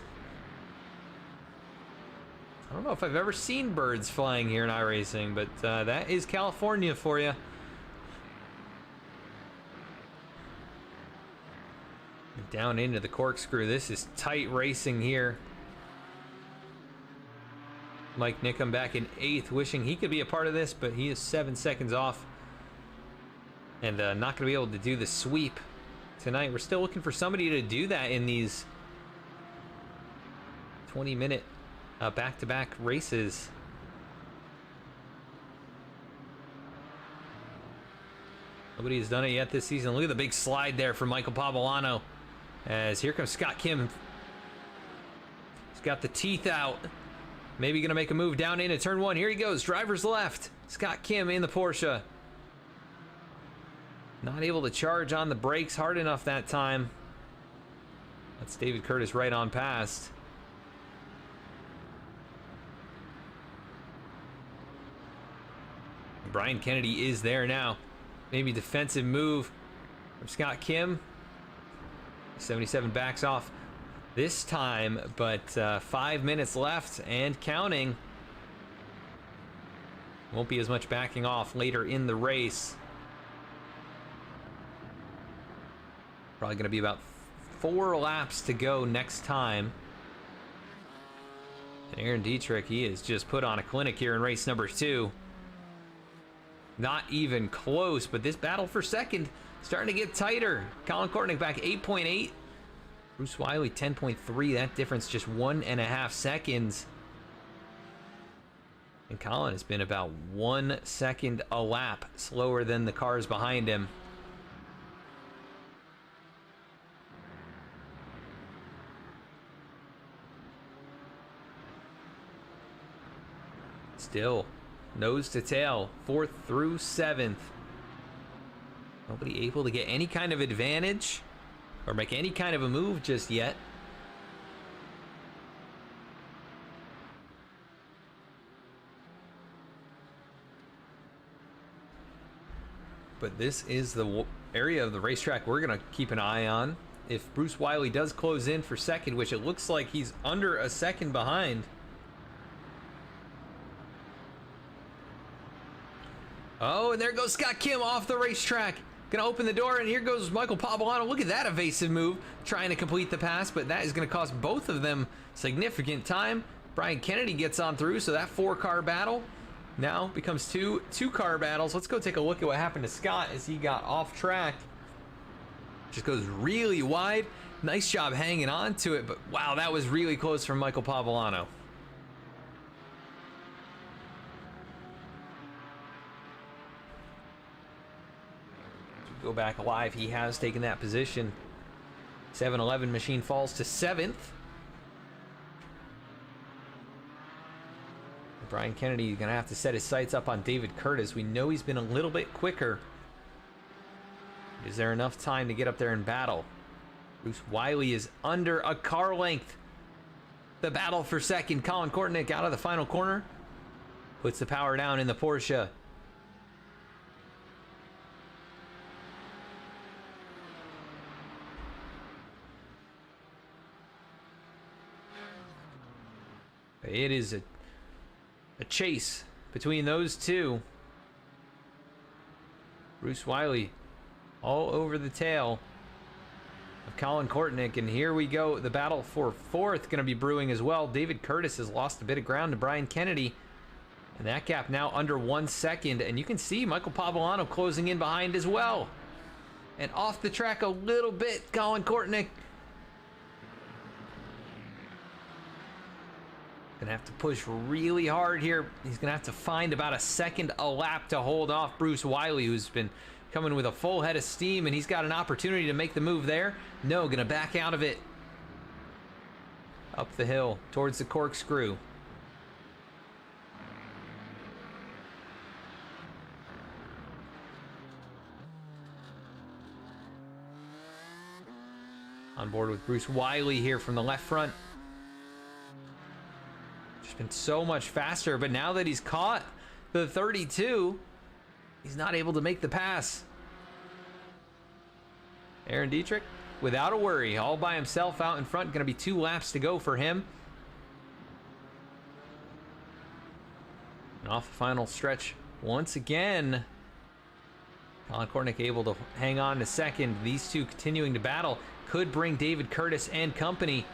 I don't know if I've ever seen birds flying here in iRacing, but that is California for you. Down into the corkscrew. This is tight racing here. Mike Nickham back in 8th, wishing he could be a part of this, but he is 7 seconds off. And not going to be able to do the sweep tonight. We're still looking for somebody to do that in these 20-minute back-to-back races. Nobody has done it yet this season. Look at the big slide there from Michael Pavolano. As here comes Scott Kim. He's got the teeth out. Maybe going to make a move down into turn 1. Here he goes. Driver's left. Scott Kim in the Porsche. Not able to charge on the brakes hard enough that time. That's David Curtis right on past. Brian Kennedy is there now. Maybe defensive move from Scott Kim. 77 backs off this time, but 5 minutes left and counting. Won't be as much backing off later in the race. Probably going to be about 4 laps to go next time. And Aaron Dietrich, he has just put on a clinic here in race number 2. Not even close, but this battle for second starting to get tighter. Colin Kornick back 8.8. Bruce Wiley 10.3. That difference just 1.5 seconds. And Colin has been about 1 second a lap slower than the cars behind him. Still nose to tail, 4th through 7th. Nobody able to get any kind of advantage or make any kind of a move just yet. But this is the area of the racetrack we're going to keep an eye on. If Bruce Wiley does close in for second, which it looks like he's under a second behind, Oh, and there goes Scott Kim off the racetrack. Gonna open the door, and here goes Michael Pavolano. Look at that evasive move, trying to complete the pass, but that is gonna cost both of them significant time. Brian Kennedy gets on through, so that 4-car battle now becomes two-car battles. Let's go take a look at what happened to Scott as he got off track. Just goes really wide. Nice job hanging on to it, but wow, that was really close from Michael Pavolano. Go back alive, he has taken that position. 7-11 machine falls to 7th. Brian Kennedy gonna have to set his sights up on David Curtis. We know he's been a little bit quicker. Is there enough time to get up there and battle? Bruce Wiley is under a car length. The battle for second. Colin Kortnick out of the final corner. Puts the power down in the Porsche. It is a chase between those two. Bruce Wiley all over the tail of Colin Kortnick, and here we go. The battle for 4th going to be brewing as well. David Curtis has lost a bit of ground to Brian Kennedy, and that gap now under 1 second, and you can see Michael Pavolano closing in behind as well. And off the track a little bit, Colin Kortnick. Gonna have to push really hard here. He's gonna have to find about a second a lap to hold off Bruce Wiley, who's been coming with a full head of steam, and he's got an opportunity to make the move there. No, gonna back out of it. Up the hill towards the corkscrew. On board with Bruce Wiley here from the left front. Just been so much faster, but now that he's caught the 32, he's not able to make the pass. Aaron Dietrich, without a worry, all by himself out in front. Going to be 2 laps to go for him. And off the final stretch once again. Colin Kortnick able to hang on to second. These two continuing to battle could bring David Curtis and company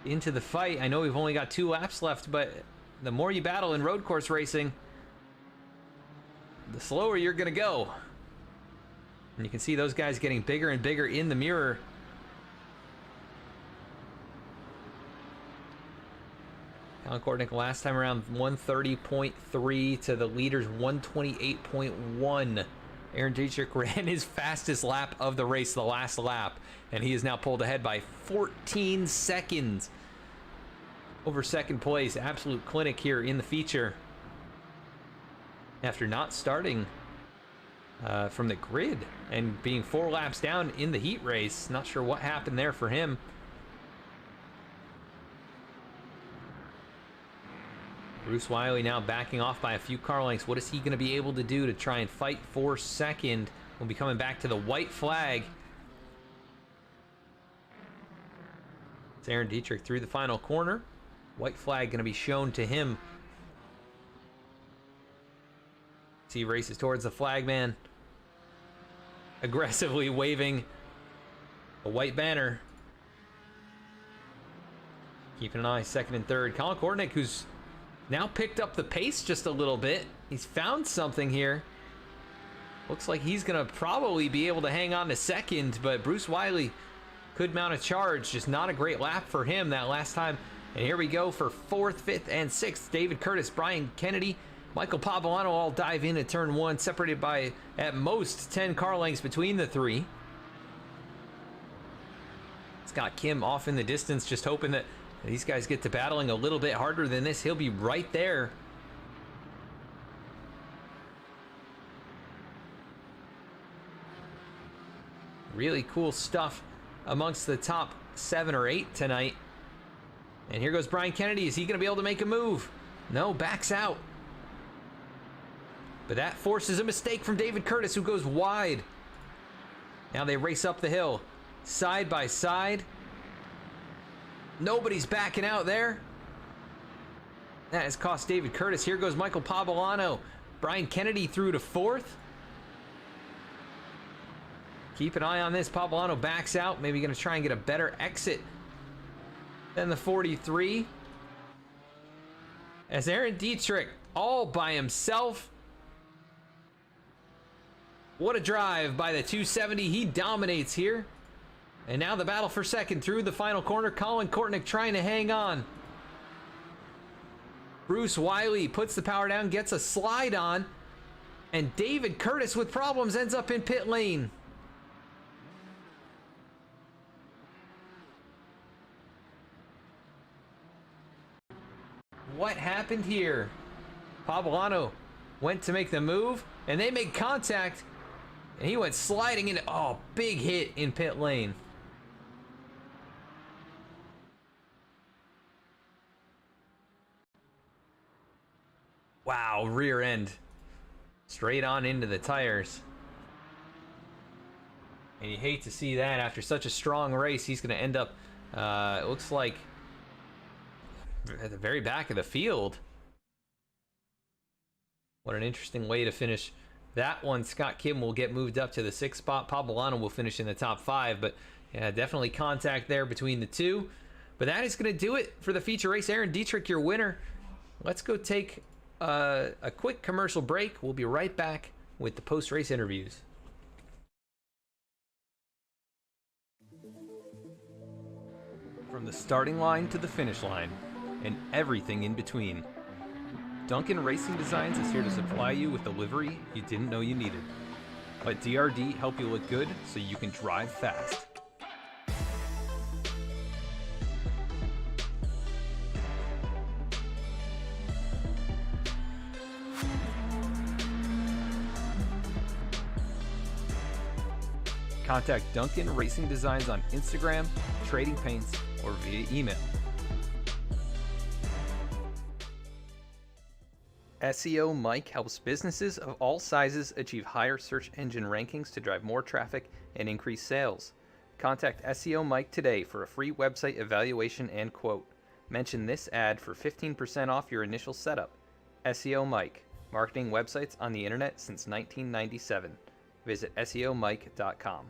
into the fight. I know we've only got 2 laps left, but the more you battle in road course racing, the slower you're gonna go. And you can see those guys getting bigger and bigger in the mirror. Colin Kortnick last time around 130.3 to the leader's 128.1. Aaron Dietrich ran his fastest lap of the race, the last lap, and he is now pulled ahead by 14 seconds over second place. Absolute clinic here in the feature. After not starting from the grid and being 4 laps down in the heat race. Not sure what happened there for him. Bruce Wiley now backing off by a few car lengths. What is he going to be able to do to try and fight for second? We'll be coming back to the white flag. It's Aaron Dietrich through the final corner. White flag going to be shown to him. As he races towards the flag man, aggressively waving a white banner. Keeping an eye second and third. Colin Kortnick, who's now picked up the pace just a little bit. He's found something here. Looks like he's gonna probably be able to hang on to second, but Bruce Wiley could mount a charge. Just not a great lap for him that last time. And here we go for 4th, 5th, and 6th. David Curtis, Brian Kennedy, Michael Pavolano all dive into turn 1, separated by at most 10 car lengths between the 3. Scott Kim off in the distance, just hoping that these guys get to battling a little bit harder than this. He'll be right there. Really cool stuff amongst the top 7 or 8 tonight. And here goes Brian Kennedy. Is he going to be able to make a move? No, backs out. But that forces a mistake from David Curtis, who goes wide. Now they race up the hill, side by side. Nobody's backing out there. That has cost David Curtis. Here goes Michael Pavolano. Brian Kennedy through to 4th. Keep an eye on this. Poblano backs out. Maybe going to try and get a better exit than the 43. As Aaron Dietrich all by himself. What a drive by the 270. He dominates here. And now the battle for second through the final corner. Colin Kortnick trying to hang on. Bruce Wiley puts the power down, gets a slide on. And David Curtis with problems ends up in pit lane. What happened here? Poblano went to make the move, and they make contact, and he went sliding into, oh, big hit in pit lane. Wow, rear end. Straight on into the tires. And you hate to see that after such a strong race. He's going to end up, it looks like, at the very back of the field. What an interesting way to finish that one. Scott Kim will get moved up to the 6th spot. Poblano will finish in the top 5, but yeah, definitely contact there between the two. But that is going to do it for the feature race. Aaron Dietrich, your winner. Let's go take a quick commercial break. We'll be right back with the post-race interviews. From the starting line to the finish line, and everything in between, Duncan Racing Designs is here to supply you with the livery you didn't know you needed. Let DRD help you look good so you can drive fast. Contact Duncan Racing Designs on Instagram, trading paints, or via email. SEOMike helps businesses of all sizes achieve higher search engine rankings to drive more traffic and increase sales. Contact SEOMike today for a free website evaluation and quote. Mention this ad for 15% off your initial setup. SEOMike, marketing websites on the internet since 1997. Visit SEOMike.com.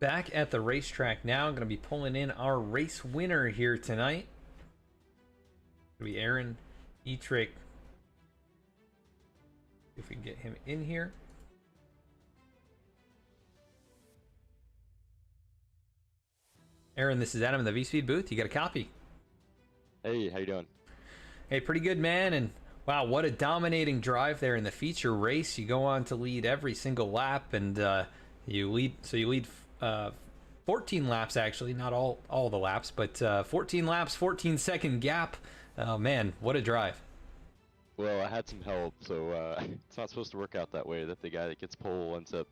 Back at the racetrack now. I'm going to be pulling in our race winner here tonight. It'll be Aaron Dietrich. If we can get him in here. Aaron, this is Adam in the V-Speed booth. You got a copy? Hey, how you doing? Hey, pretty good, man. And wow, what a dominating drive there in the feature race. You go on to lead every single lap, and you lead 14 laps, actually, not all the laps, but 14 laps, 14-second gap. Oh man, what a drive. Well, I had some help, so it's not supposed to work out that way, that the guy that gets pole ends up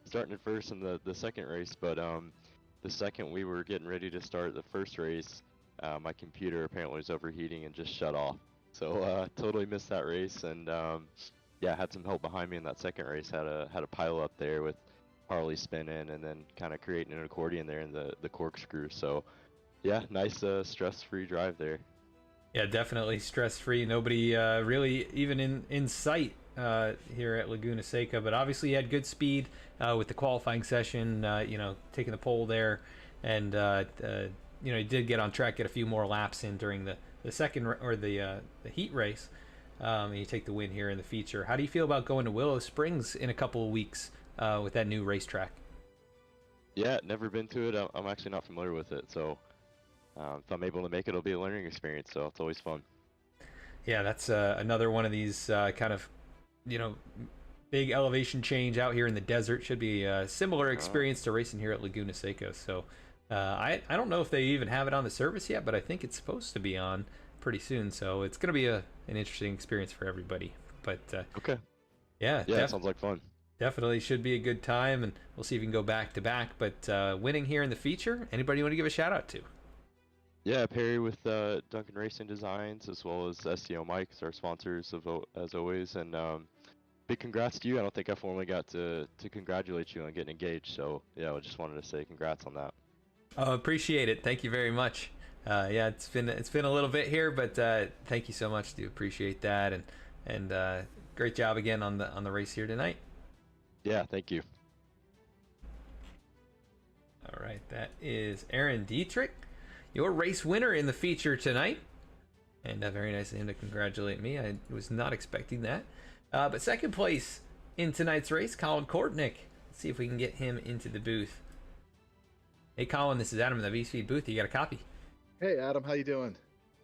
starting at first in the second race. But the second we were getting ready to start the first race, my computer apparently was overheating and just shut off. So totally missed that race, and yeah, had some help behind me in that second race. Had a pile up there with Harley spinning, and then kind of creating an accordion there in the corkscrew. So yeah, nice stress-free drive there. Yeah, definitely stress-free. Nobody really even in sight here at Laguna Seca, but obviously you had good speed with the qualifying session. Taking the pole there, and you did get on track, get a few more laps in during the second or the heat race. And you take the win here in the feature. How do you feel about going to Willow Springs in a couple of weeks with that new racetrack? Yeah, never been to it. I'm actually not familiar with it, so if I'm able to make it, it'll be a learning experience. So it's always fun. Yeah, that's another one of these kind of, big elevation change out here in the desert. Should be a similar experience to racing here at Laguna Seca. So I don't know if they even have it on the service yet, but I think it's supposed to be on pretty soon. So it's going to be an interesting experience for everybody. But Okay. yeah, Yeah, sounds like fun. definitely should be a good time, and we'll see if we can go back to back. But winning here in the feature, anybody you want to give a shout out to? Yeah, Perry with Duncan Racing Designs, as well as SEOMike, our sponsors as always, and big congrats to you. I don't think I formally got to congratulate you on getting engaged, so yeah, I just wanted to say congrats on that. Oh, appreciate it. Thank you very much. Yeah, it's been a little bit here, but thank you so much. Do appreciate that, and great job again on the race here tonight. Yeah, thank you. All right, that is Aaron Dietrich, your race winner in the feature tonight, and very nice of him to congratulate me. I was not expecting that. But second place in tonight's race, Colin Kortnick. Let's see if we can get him into the booth. Hey, Colin, this is Adam in the V-Speed booth. You got a copy? Hey, Adam, how you doing?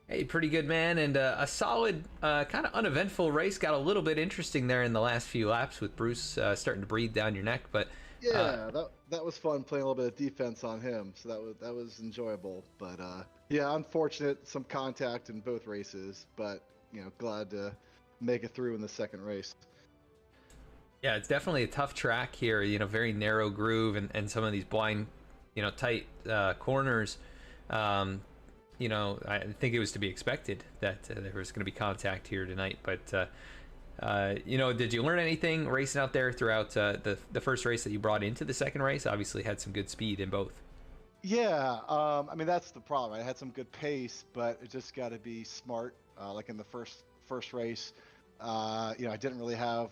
Hey, pretty good, man. And a solid, kind of uneventful race. Got a little bit interesting there in the last few laps with Bruce starting to breathe down your neck. But Yeah, that was fun playing a little bit of defense on him, so that was enjoyable. But yeah, unfortunate, some contact in both races, but glad to make it through in the second race. yeah, it's definitely a tough track here. Very narrow groove and some of these blind, tight corners. I think it was to be expected that there was going to be contact here tonight. But did you learn anything racing out there throughout the first race that you brought into the second race? Obviously had some good speed in both. Yeah, I mean that's the problem. I had some good pace, but it just got to be smart. Like in the first race, I didn't really have,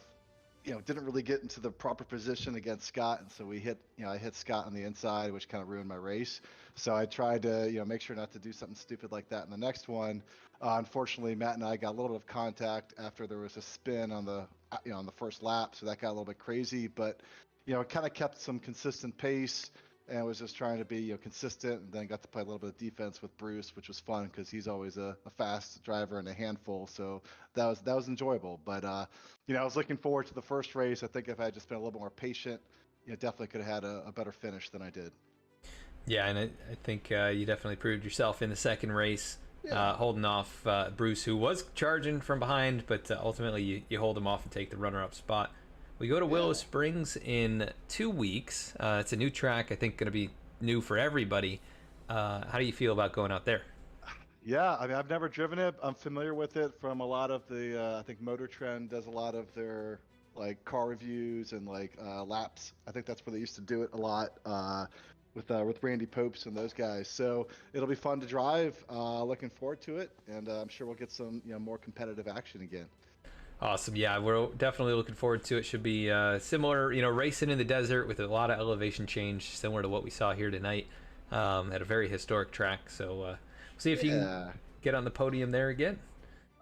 didn't really get into the proper position against Scott, and so I hit Scott on the inside, which kind of ruined my race. So I tried to, make sure not to do something stupid like that in the next one. Unfortunately, Matt and I got a little bit of contact after there was a spin on the, on the first lap, so that got a little bit crazy. But, it kind of kept some consistent pace, and was just trying to be, consistent, and then got to play a little bit of defense with Bruce, which was fun because he's always a fast driver and a handful. So that was enjoyable. But I was looking forward to the first race. I think if I had just been a little bit more patient, definitely could have had a better finish than I did. Yeah, and I think you definitely proved yourself in the second race, holding off Bruce, who was charging from behind, but ultimately you hold him off and take the runner-up spot. We go to Willow Springs in 2 weeks. It's a new track, I think going to be new for everybody. How do you feel about going out there? Yeah, I mean, I've never driven it. I'm familiar with it from a lot of the, I think Motor Trend does a lot of their like car reviews and like laps. I think that's where they used to do it a lot with Randy Popes and those guys. So it'll be fun to drive. Looking forward to it, and I'm sure we'll get some more competitive action again. Awesome. Yeah, we're definitely looking forward to it. Should be similar, racing in the desert with a lot of elevation change, similar to what we saw here tonight at a very historic track. So see if you can get on the podium there again.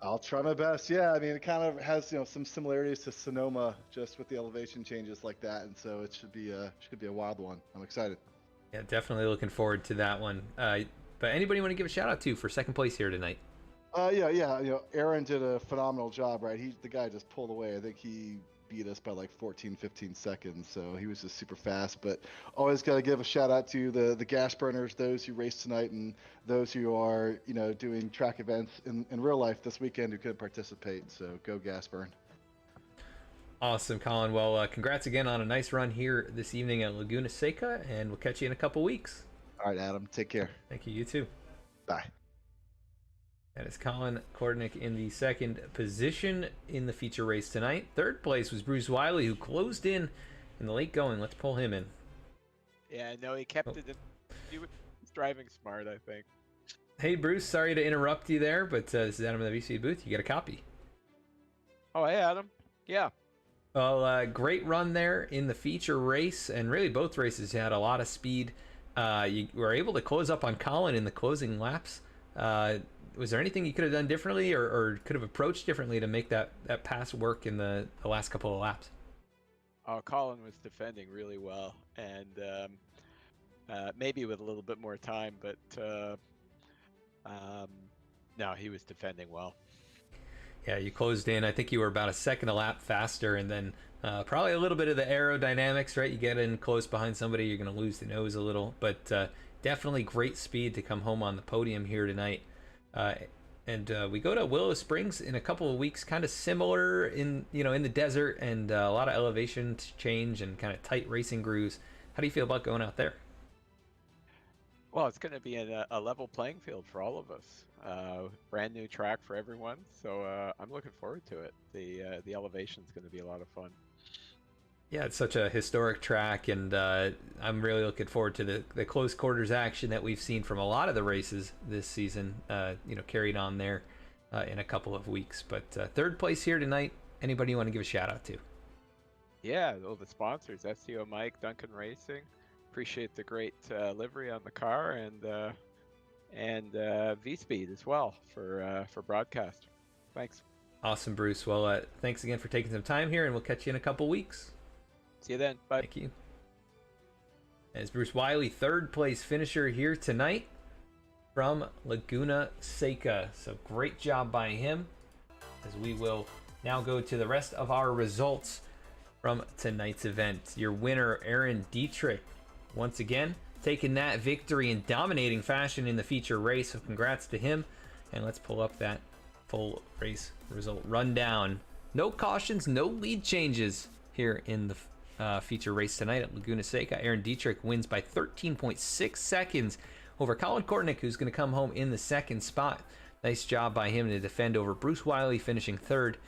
I'll try my best. Yeah, I mean, it kind of has some similarities to Sonoma, just with the elevation changes like that, and so it should be a wild one. I'm excited. Yeah, definitely looking forward to that one. But anybody want to give a shout out to for second place here tonight? Yeah. Aaron did a phenomenal job, right? The guy just pulled away. I think he beat us by like 14, 15 seconds, so he was just super fast. But always got to give a shout out to the gas burners, those who raced tonight, and those who are doing track events in real life this weekend who couldn't participate. So go gas burn. Awesome, Colin. Well, congrats again on a nice run here this evening at Laguna Seca, and we'll catch you in a couple weeks. All right, Adam. Take care. Thank you. You too. Bye. That is Colin Kordnick in the second position in the feature race tonight. Third place was Bruce Wiley, who closed in the late going. Let's pull him in. Yeah, no, he kept it. He was driving smart, I think. Hey, Bruce, sorry to interrupt you there, but this is Adam in the VC booth. You got a copy. Oh, hey, Adam. Yeah. Well, great run there in the feature race, and really both races you had a lot of speed. You were able to close up on Colin in the closing laps. Was there anything you could have done differently or could have approached differently to make that pass work in the last couple of laps? Oh, Colin was defending really well, and maybe with a little bit more time, but no, he was defending well. Yeah, you closed in. I think you were about a second a lap faster, and then probably a little bit of the aerodynamics, right? You get in close behind somebody, you're going to lose the nose a little, but definitely great speed to come home on the podium here tonight. And we go to Willow Springs in a couple of weeks, kind of similar in the desert, and a lot of elevation change and kind of tight racing grooves. How do you feel about going out there? Well, it's going to be a level playing field for all of us. Brand new track for everyone, so I'm looking forward to it. The elevation is going to be a lot of fun. Yeah, it's such a historic track, and I'm really looking forward to the close quarters action that we've seen from a lot of the races this season, carried on there in a couple of weeks. But third place here tonight, anybody you want to give a shout out to? Yeah, all the sponsors, SEOMike, Duncan Racing. Appreciate the great livery on the car, and V-Speed as well for broadcast. Thanks. Awesome, Bruce. Well, thanks again for taking some time here, and we'll catch you in a couple weeks. See you then. Bye. Thank you. As Bruce Wiley, third place finisher here tonight from Laguna Seca. So great job by him, as we will now go to the rest of our results from tonight's event. Your winner, Aaron Dietrich, once again taking that victory in dominating fashion in the feature race. So congrats to him. And let's pull up that full race result rundown. No cautions, no lead changes here in the feature race tonight at Laguna Seca. Aaron Dietrich wins by 13.6 seconds over Colin Kordnick, who's going to come home in the second spot. Nice job by him to defend over Bruce Wiley, finishing third.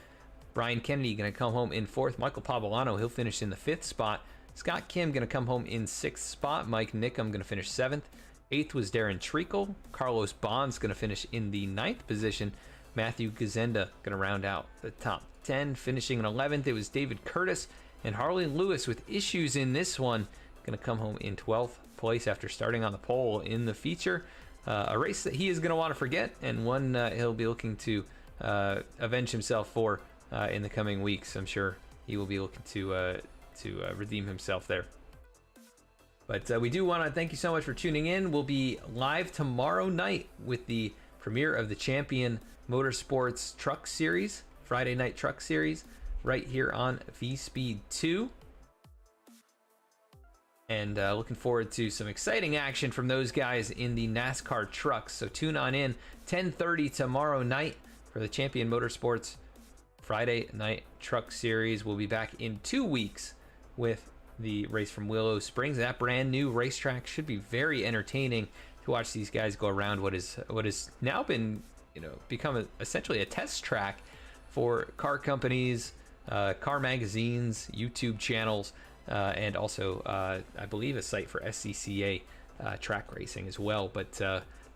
Brian Kennedy going to come home in fourth. Michael Pavolano, he'll finish in the fifth spot. Scott Kim going to come home in sixth spot. Mike Nickham going to finish seventh. Eighth was Darren Treacle. Carlos Bonds going to finish in the ninth position. Matthew Gazenda going to round out the top 10. Finishing in 11th, it was David Curtis. And Harley Lewis, with issues in this one, going to come home in 12th place after starting on the pole in the feature. A race that he is going to want to forget, and one he'll be looking to avenge himself for in the coming weeks. I'm sure he will be looking to redeem himself there. But we do want to thank you so much for tuning in. We'll be live tomorrow night with the premiere of the Champion Motorsports Truck Series, Friday Night Truck Series, right here on V-Speed 2. And looking forward to some exciting action from those guys in the NASCAR trucks. So tune on in 10:30 tomorrow night for the Champion Motorsports Friday Night Truck Series. We'll be back in 2 weeks with the race from Willow Springs. That brand new racetrack should be very entertaining to watch these guys go around what has now been, become essentially a test track for car companies, car magazines, YouTube channels, and also I believe a site for SCCA track racing as well. But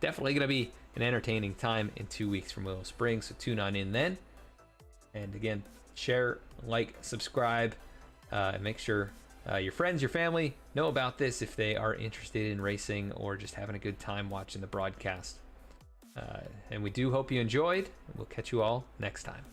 definitely going to be an entertaining time in 2 weeks from Willow Springs, so tune on in then. And again, share, like, subscribe, and make sure your friends, your family know about this if they are interested in racing or just having a good time watching the broadcast. And we do hope you enjoyed. We'll catch you all next time.